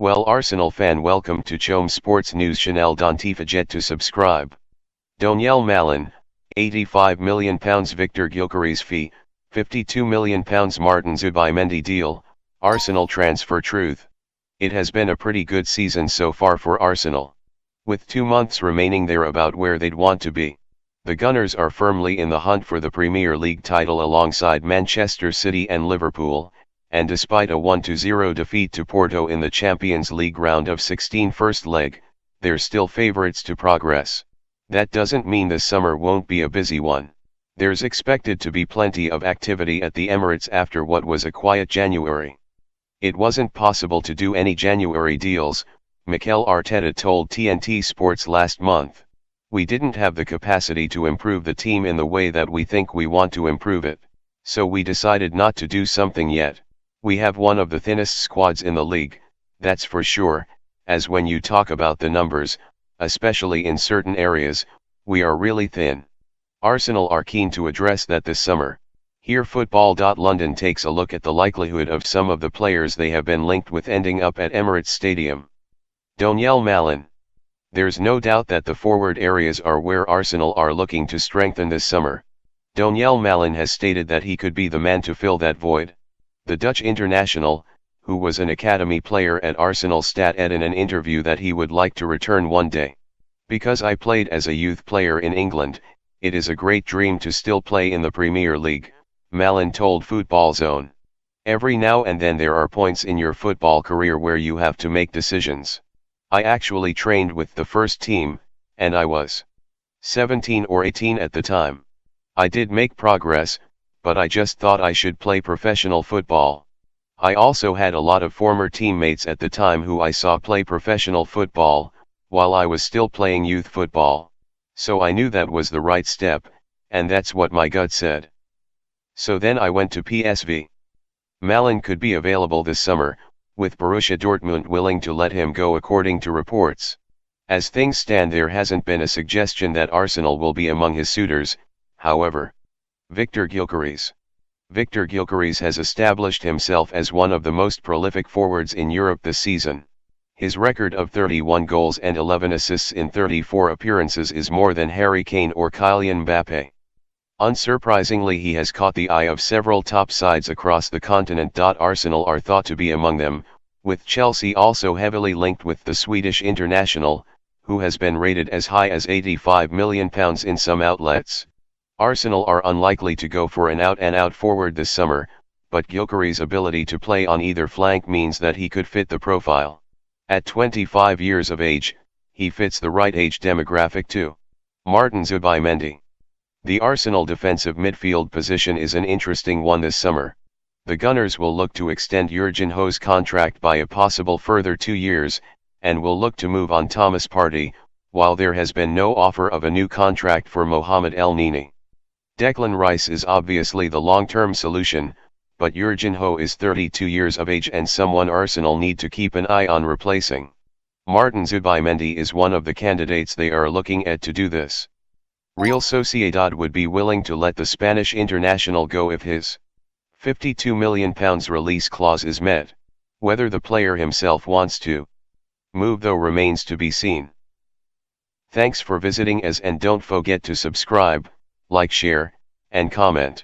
Well, Arsenal fan, welcome to Chom Sports News Channel. Don't forget to subscribe. Donyell Malen, £85 million Viktor Gyokeres fee, £52 million Martin Zubimendi deal, Arsenal transfer truth. It has been a pretty good season so far for Arsenal. With 2 months remaining, they're about where they'd want to be. The Gunners are firmly in the hunt for the Premier League title alongside Manchester City and Liverpool, and despite a 1-0 defeat to Porto in the Champions League round of 16 first leg, they're still favourites to progress. That doesn't mean this summer won't be a busy one. There's expected to be plenty of activity at the Emirates after what was a quiet January. It wasn't possible to do any January deals, Mikel Arteta told TNT Sports last month. We didn't have the capacity to improve the team in the way that we think we want to improve it, so we decided not to do something yet. We have one of the thinnest squads in the league, that's for sure, as when you talk about the numbers, especially in certain areas, we are really thin. Arsenal are keen to address that this summer. Here Football.London takes a look at the likelihood of some of the players they have been linked with ending up at Emirates Stadium. Donyell Malen. There's no doubt that the forward areas are where Arsenal are looking to strengthen this summer. Donyell Malen has stated that he could be the man to fill that void. The Dutch international, who was an academy player at Arsenal, stated in an interview that he would like to return one day. Because I played as a youth player in England, it is a great dream to still play in the Premier League, Malen told Football Zone. Every now and then there are points in your football career where you have to make decisions. I actually trained with the first team, and I was 17 or 18 at the time. I did make progress, but I just thought I should play professional football. I also had a lot of former teammates at the time who I saw play professional football, while I was still playing youth football. So I knew that was the right step, and that's what my gut said. So then I went to PSV. Malen could be available this summer, with Borussia Dortmund willing to let him go according to reports. As things stand, there hasn't been a suggestion that Arsenal will be among his suitors, however. Viktor Gyokeres. Viktor Gyokeres has established himself as one of the most prolific forwards in Europe this season. His record of 31 goals and 11 assists in 34 appearances is more than Harry Kane or Kylian Mbappe. Unsurprisingly, he has caught the eye of several top sides across the continent. Arsenal are thought to be among them, with Chelsea also heavily linked with the Swedish international, who has been rated as high as £85 million in some outlets. Arsenal are unlikely to go for an out-and-out forward this summer, but Gyokeres' ability to play on either flank means that he could fit the profile. At 25 years of age, he fits the right age demographic too. Martin Zubimendi. The Arsenal defensive midfield position is an interesting one this summer. The Gunners will look to extend Jurgen Ho's contract by a possible further 2 years, and will look to move on Thomas Partey, while there has been no offer of a new contract for Mohamed El Neni. Declan Rice is obviously the long-term solution, but Jurgen Ho is 32 years of age and someone Arsenal need to keep an eye on replacing. Martin Zubimendi is one of the candidates they are looking at to do this. Real Sociedad would be willing to let the Spanish international go if his £52 million release clause is met. Whether the player himself wants to move, though, remains to be seen. Thanks for visiting us, and don't forget to subscribe, like, share, and comment.